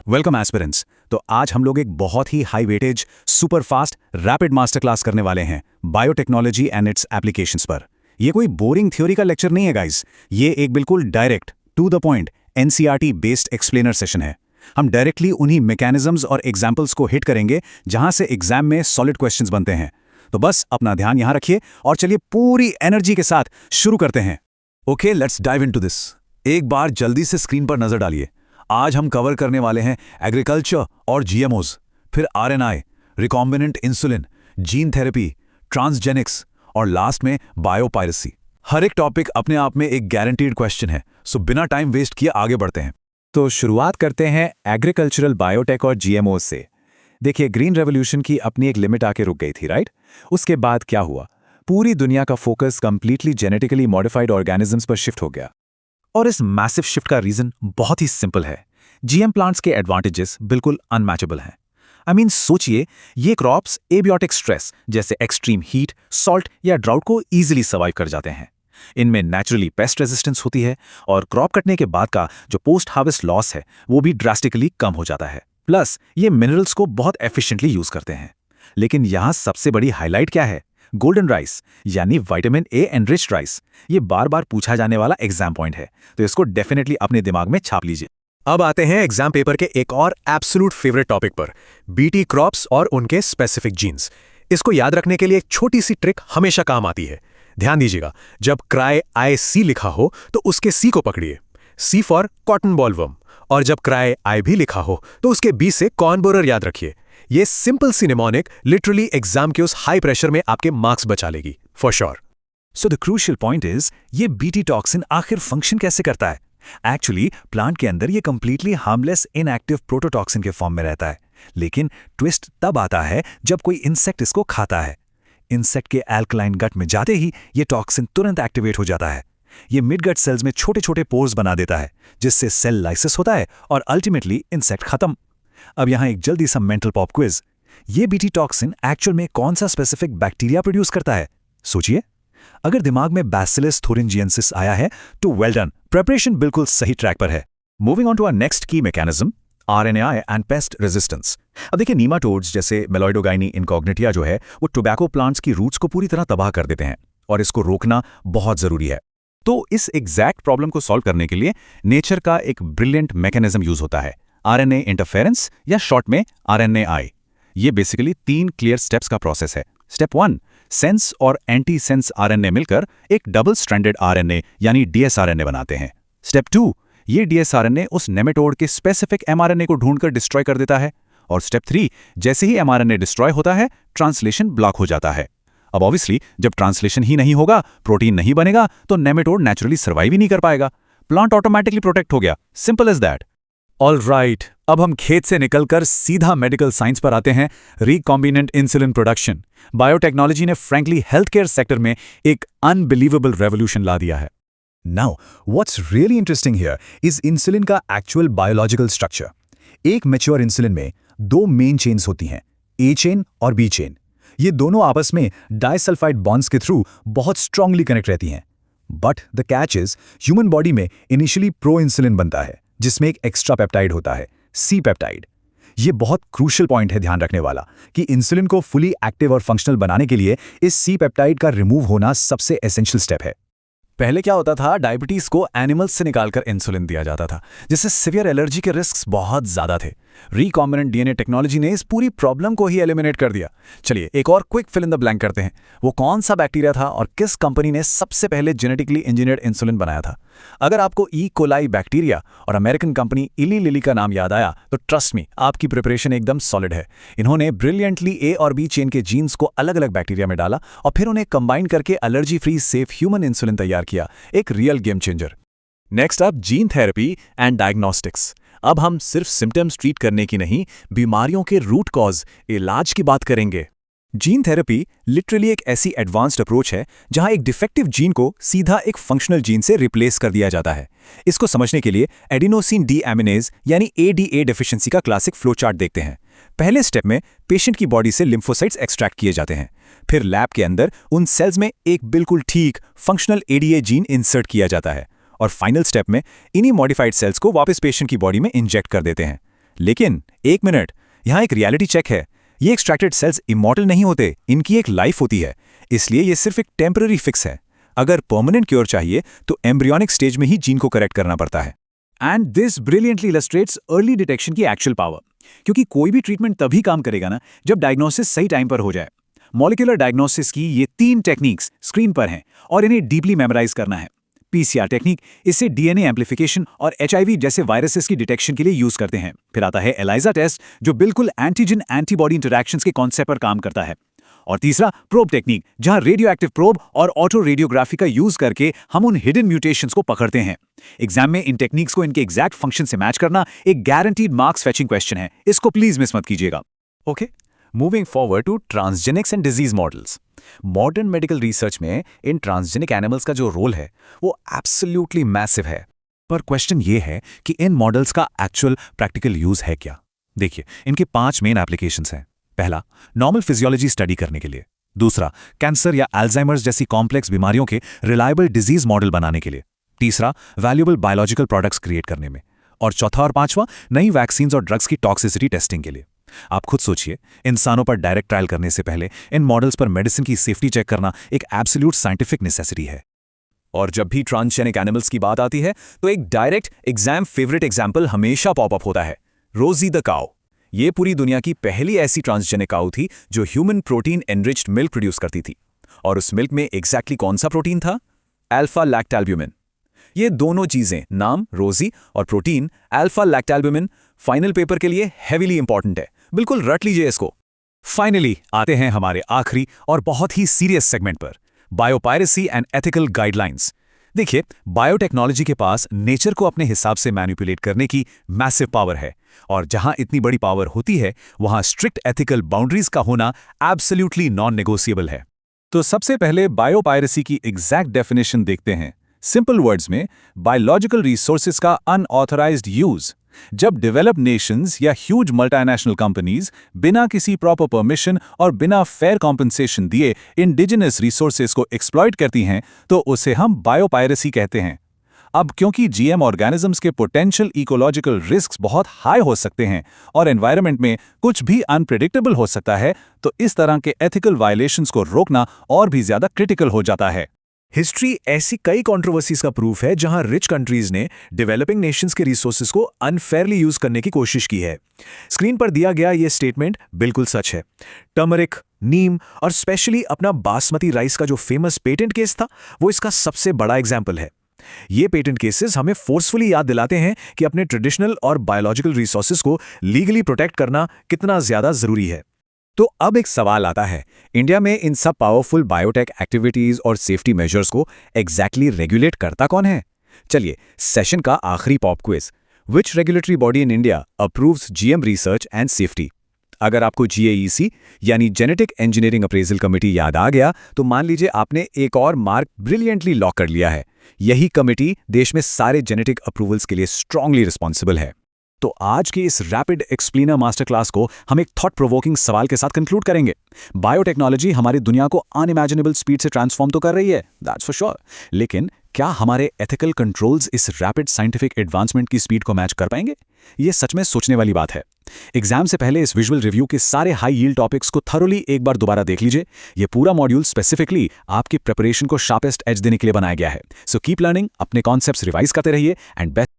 Welcome aspirants. तो आज हम लोग एक बहुत ही high weightage super fast rapid master class करने वाले हैं बायोटेक्नोलॉजी एंड इट्स एप्लीकेशंस पर। ये कोई बोरिंग थ्योरी का लेक्चर नहीं है गाइस, ये एक बिल्कुल direct to the point NCERT based explainer session है। हम डायरेक्टली उन्हीं मैकेनिज्म्स और एग्जाम्पल्स को हिट करेंगे जहां से एग्जाम में सॉलिड क्वेश्चंस बनते हैं। तो बस अपना ध्यान यहां रखिए और चलिए पूरी एनर्जी के साथ शुरू करते हैं। Okay, let's dive into this. एक बार जल्दी से स्क्रीन पर नजर डालिए। आज हम कवर करने वाले हैं एग्रीकल्चर और जीएमओज, फिर RNI, recombinant insulin, gene therapy, transgenics और लास्ट में बायोपायरेसी। हर एक टॉपिक अपने आप में एक गारंटीड क्वेश्चन है, सो बिना टाइम वेस्ट किए आगे बढ़ते हैं। तो शुरुआत करते हैं एग्रीकल्चरल बायोटेक और जीएमओ से। देखिए, ग्रीन रेवोल्यूशन की अपनी एक लिमिट आके रुक गई थी, राइट? उसके बाद क्या हुआ? पूरी दुनिया का focus completely genetically modified organisms पर शिफ्ट हो गया। और इस मैसिव शिफ्ट का रीजन बहुत ही सिंपल है। जीएम प्लांट्स के एडवांटेजेस बिल्कुल अनमैचेबल हैं। सोचिए, ये क्रॉप्स एबियोटिक स्ट्रेस जैसे एक्सट्रीम हीट, सॉल्ट या ड्राउट को इजीली सर्वाइव कर जाते हैं। इनमें नेचुरली पेस्ट रेजिस्टेंस होती है और क्रॉप कटने के बाद का जो पोस्ट हार्वेस्ट लॉस है वो भी ड्रास्टिकली कम हो जाता है। प्लस ये मिनरल्स को बहुत एफिशिएंटली यूज करते हैं। लेकिन यहाँ सबसे बड़ी हाईलाइट क्या है? गोल्डन राइस यानी विटामिन ए एनरिच्ड राइस। ये बार बार पूछा जाने वाला एग्जाम पॉइंट है, तो इसको डेफिनेटली अपने दिमाग में छाप लीजिए। अब आते हैं एग्जाम पेपर के एक और एब्सोल्यूट फेवरेट टॉपिक पर, बीटी क्रॉप्स और उनके स्पेसिफिक जीन्स। इसको याद रखने के लिए एक छोटी सी ट्रिक हमेशा काम आती है। ध्यान दीजिएगा, जब क्राई आई सी लिखा हो तो उसके सी को पकड़िए, सी फॉर कॉटन बॉलवर्म, और जब क्राई आई भी लिखा हो तो उसके बी से कॉर्न बोरर याद रखिए। ये सिंपल सी निमोनिक लिटरली एग्जाम के उस हाई प्रेशर में आपके मार्क्स बचा लेगी for sure. So the crucial point is, ये बीटी टॉक्सिन आखिर फंक्शन कैसे करता है? एक्चुअली प्लांट के अंदर ये कंप्लीटली हार्मलेस इनएक्टिव प्रोटोटॉक्सिन के फॉर्म में रहता है, लेकिन ट्विस्ट तब आता है जब कोई इंसेक्ट इसको खाता है। इंसेक्ट के एल्कलाइन गट में जाते ही ये टॉक्सिन तुरंत एक्टिवेट हो जाता है। ये मिड गट सेल्स में छोटे छोटे पोर्स बना देता है, जिससे सेल लाइसिस होता है और अल्टीमेटली इंसेक्ट खत्म। अब यहाँ एक जल्दी सा मेंटल पॉप क्विज। ये बीटी टॉक्सिन एक्चुअल में कौन सा स्पेसिफिक बैक्टीरिया प्रोड्यूस करता है? सोचिए। अगर दिमाग में बैसिलस थोरिंजियंसिस आया है तो वेल डन, प्रिपरेशन बिल्कुल सही ट्रैक पर है। Moving on to our next की mechanism, RNAi and pest resistance. अब देखिए, नीमाटोड्स जैसे मेलोइडोगाइनी इनकॉग्निटिया जो है वो टोबैको प्लांट्स की रूट्स को पूरी तरह तबाह कर देते हैं और इसको रोकना बहुत जरूरी है। तो इस एग्जैक्ट प्रॉब्लम को सॉल्व करने के लिए नेचर का एक ब्रिलियंट मैकेनिज्म यूज होता है, आरएनए इंटरफेरेंस या शॉर्ट में आरएनएआई। ये बेसिकली 3 क्लियर स्टेप्स का प्रोसेस है। स्टेप 1, सेंस और एंटी सेंस आरएनए मिलकर एक डबल स्ट्रैंडेड आरएनए यानी डीएसआरएनए बनाते हैं। स्टेप 2, ये डीएसआरएनए उस नेमेटोड के स्पेसिफिक एमआरएनए को ढूंढकर डिस्ट्रॉय कर देता है। और स्टेप 3, जैसे ही एमआरएनए डिस्ट्रॉय होता है, ट्रांसलेशन ब्लॉक हो जाता है। अब ऑब्वियसली जब ट्रांसलेशन ही नहीं होगा, प्रोटीन नहीं बनेगा, तो नेमेटोड नेचुरली सर्वाइव ही नहीं कर पाएगा। प्लांट ऑटोमेटिकली प्रोटेक्ट हो गया, simple as that. All right, अब हम खेत से निकलकर सीधा मेडिकल साइंस पर आते हैं, रिकॉम्बिनेंट इंसुलिन प्रोडक्शन। बायोटेक्नोलॉजी ने फ्रैंकली हेल्थ केयर सेक्टर में एक अनबिलीवेबल रेवोल्यूशन ला दिया है। Now what's really interesting here is insulin का एक्चुअल बायोलॉजिकल स्ट्रक्चर। एक मैच्योर इंसुलिन में 2 मेन चेन्स होती हैं, ए चेन और बी चेन। ये दोनों आपस में डाइसल्फाइड बॉन्ड्स के थ्रू बहुत स्ट्रांगली कनेक्ट रहती हैं। But the catch is, human body में इनिशियली प्रो इंसुलिन बनता है, जिसमें एक एक्स्ट्रा पेप्टाइड होता है, सी पेप्टाइड। ये बहुत क्रूशियल पॉइंट है ध्यान रखने वाला कि इंसुलिन को फुली एक्टिव और फंक्शनल बनाने के लिए इस सी पेप्टाइड का रिमूव होना सबसे एसेंशियल स्टेप है। पहले क्या होता था, डायबिटीज को एनिमल्स से निकालकर इंसुलिन दिया जाता था, जिससे सिवियर एलर्जी के रिस्क्स बहुत ज्यादा थे। रिकॉम्बिनेंट डीएनए टेक्नोलॉजी ने इस पूरी प्रॉब्लम को ही एलिमिनेट कर दिया। चलिए एक और quick fill in the blank करते हैं। वो कौन सा बैक्टीरिया था और किस कंपनी ने सबसे पहले जेनेटिकली इंजीनियर्ड इंसुलिन बनाया था? अगर आपको ई कोलाई बैक्टीरिया और अमेरिकन कंपनी इली लिली का नाम याद आया तो ट्रस्ट मी, आपकी प्रिपरेशन एकदम सॉलिड है। इन्होंने ब्रिलियंटली ए और बी चेन के जीन्स को अलग अलग बैक्टीरिया में डाला और फिर उन्हें कंबाइन करके allergy free safe human insulin तैयार किया, एक real game changer. Next up, gene therapy and diagnostics. अब हम सिर्फ सिम्टम्स ट्रीट करने की नहीं, बीमारियों के रूट कॉज, इलाज की बात करेंगे। जीन थेरेपी लिटरली एक ऐसी एडवांस्ड अप्रोच है जहां एक डिफेक्टिव जीन को सीधा एक फंक्शनल जीन से रिप्लेस कर दिया जाता है। इसको समझने के लिए एडिनोसिन डीएमिनेज यानी एडीए डेफिशिएंसी का क्लासिक फ्लो चार्ट देखते हैं। पहले स्टेप में पेशेंट की बॉडी से लिम्फोसाइट्स एक्सट्रैक्ट किए जाते हैं। फिर लैब के अंदर उन सेल्स में एक बिल्कुल ठीक फंक्शनल एडीए जीन इंसर्ट किया जाता है और फाइनल स्टेप में इन्हीं मॉडिफाइड सेल्स को वापस पेशेंट की बॉडी में इंजेक्ट कर देते हैं। लेकिन एक मिनट, यहाँ एक रियलिटी चेक है। ये एक्सट्रैक्टेड सेल्स इमॉर्टल नहीं होते, इनकी एक लाइफ होती है, इसलिए ये सिर्फ एक टेम्पररी फिक्स है। अगर परमानेंट क्योर चाहिए तो एम्ब्रियोनिक स्टेज में ही जीन को करेक्ट करना पड़ता है। And this brilliantly illustrates early detection की एक्चुअल पावर, क्योंकि कोई भी ट्रीटमेंट तभी काम करेगा ना जब डायग्नोसिस सही टाइम पर हो जाए। मॉलिक्यूलर डायग्नोसिस की ये 3 टेक्निक्स स्क्रीन पर हैं और इन्हें डीपली मेमोराइज करना है। पीसीआर टेक्निक, इससे डीएनए एम्प्लीफिकेशन और एचआईवी जैसे वायरसेस की डिटेक्शन के लिए यूज करते हैं। फिर आता है एलाइजा टेस्ट, जो बिल्कुल एंटीजन एंटीबॉडी इंटरैक्शंस के कॉन्सेप्ट पर काम करता है। और तीसरा प्रोब टेक्निक, जहां रेडियो एक्टिव प्रोब और ऑटो रेडियोग्राफी का यूज करके हम उन हिडन म्यूटेशंस को पकड़ते हैं। एग्जाम में इन टेक्निक्स को इनके एग्जैक्ट फंक्शन से मैच करना एक गारंटीड मार्क्स फेचिंग क्वेश्चन है, इसको प्लीज मिस मत कीजिएगा। Okay, moving forward to transgenics and disease models. Modern medical research में इन ट्रांसजेनिक एनिमल्स का जो रोल है वो एब्सोल्युटली मैसिव है। पर क्वेश्चन ये है कि इन मॉडल्स का एक्चुअल प्रैक्टिकल यूज है क्या? देखिए, इनके 5 मेन एप्लीकेशंस हैं। पहला, नॉर्मल फिजियोलॉजी स्टडी करने के लिए। दूसरा, कैंसर या अल्जाइमर्स जैसी कॉम्प्लेक्स बीमारियों के रिलायबल डिजीज मॉडल बनाने के लिए। तीसरा, वैल्यूएबल बायोलॉजिकल प्रोडक्ट्स क्रिएट करने में। और चौथा और पांचवा, नई वैक्सीन्स और ड्रग्स की टॉक्सिसिटी टेस्टिंग के लिए। आप खुद सोचिए, इंसानों पर डायरेक्ट ट्रायल करने से पहले इन मॉडल्स पर मेडिसिन की सेफ्टी चेक करना एक एब्सोल्यूट साइंटिफिक नेसेसिटी है। और जब भी ट्रांसजेनिक एनिमल्स की बात आती है तो एक डायरेक्ट एग्जाम फेवरेट एग्जाम्पल हमेशा पॉपअप होता है, रोजी द काउ। ये पूरी दुनिया की पहली ऐसी ट्रांसजेनिक काउ थी जो human protein enriched milk produce करती थी। और उस मिल्क में एग्जैक्टली कौन सा प्रोटीन था? अल्फा लैक्टैल्ब्यूमिन। ये दोनों चीजें, नाम रोजी और प्रोटीन अल्फा लैक्टैल्ब्यूमिन, फाइनल पेपर के लिए हेवीली इंपॉर्टेंट है, बिल्कुल रट लीजिए इसको। फाइनली आते हैं हमारे आखिरी और बहुत ही सीरियस सेगमेंट पर, बायोपायरेसी एंड एथिकल गाइडलाइंस। देखिए, बायोटेक्नोलॉजी के पास नेचर को अपने हिसाब से मैनिपुलेट करने की मैसिव पावर है, और जहां इतनी बड़ी पावर होती है वहां स्ट्रिक्ट एथिकल बाउंड्रीज का होना एब्सोल्युटली नॉन नेगोशिएबल है। तो सबसे पहले बायोपायरेसी की एग्जैक्ट डेफिनेशन देखते हैं। सिंपल वर्ड्स में, बायोलॉजिकल रिसोर्सेज का अनऑथराइज्ड यूज। जब डेवलप्ड नेशंस या ह्यूज मल्टीनेशनल कंपनीज बिना किसी प्रॉपर परमिशन और बिना फेयर कॉम्पनसेशन दिए इंडिजिनस रिसोर्सेज को एक्सप्लॉइट करती हैं तो उसे हम बायोपायरेसी कहते हैं। अब क्योंकि जीएम ऑर्गेनिजम्स के पोटेंशियल इकोलॉजिकल रिस्क्स बहुत हाई हो सकते हैं और एनवायरनमेंट में कुछ भी अनप्रेडिक्टेबल हो सकता है, तो इस तरह के एथिकल वायलेशंस को रोकना और भी ज्यादा क्रिटिकल हो जाता है। हिस्ट्री ऐसी कई कंट्रोवर्सीज का प्रूफ है जहां रिच कंट्रीज ने डेवलपिंग नेशंस के रिसोर्सेज को अनफेयरली यूज करने की कोशिश की है। स्क्रीन पर दिया गया ये स्टेटमेंट बिल्कुल सच है। टर्मरिक, नीम और स्पेशली अपना बासमती राइस का जो फेमस पेटेंट केस था, वो इसका सबसे बड़ा एग्जाम्पल है। ये पेटेंट केसेस हमें फोर्सफुली याद दिलाते हैं कि अपने ट्रेडिशनल और बायोलॉजिकल रिसोर्सेज को लीगली प्रोटेक्ट करना कितना ज्यादा जरूरी है। तो अब एक सवाल आता है, इंडिया में इन सब पावरफुल बायोटेक एक्टिविटीज और सेफ्टी मेजर्स को एग्जैक्टली रेगुलेट करता कौन है? चलिए, सेशन का आखिरी pop quiz, which regulatory body in India approves GM research and safety? अगर आपको जीएईसी यानी जेनेटिक इंजीनियरिंग अप्रेजल कमेटी याद आ गया तो मान लीजिए आपने एक और मार्क ब्रिलियंटली लॉक कर लिया है। यही कमेटी देश में सारे जेनेटिक अप्रूवल्स के लिए स्ट्रांगली रिस्पॉन्सिबल है। तो आज की इस रैपिड एक्सप्लेनर मास्टर क्लास को हम एक थॉट प्रोवोकिंग सवाल के साथ कंक्लूड करेंगे। बायोटेक्नोलॉजी हमारी दुनिया को अनइमेजिनेबल स्पीड से ट्रांसफॉर्म तो कर रही है, दैट्स फॉर श्योर, लेकिन क्या हमारे एथिकल कंट्रोल्स इस रैपिड साइंटिफिक एडवांसमेंट की स्पीड को मैच कर पाएंगे? ये सच में सोचने वाली बात है। एग्जाम से पहले इस विजुअल रिव्यू के सारे हाई यील्ड टॉपिक्स को थरोली एक बार दोबारा देख लीजिए। ये पूरा मॉड्यूल स्पेसिफिकली आपकी प्रिपरेशन को शार्पेस्ट एज देने के लिए बनाया गया है। सो कीप लर्निंग, अपने कॉन्सेप्ट्स रिवाइज करते रहिए एंड बेस्ट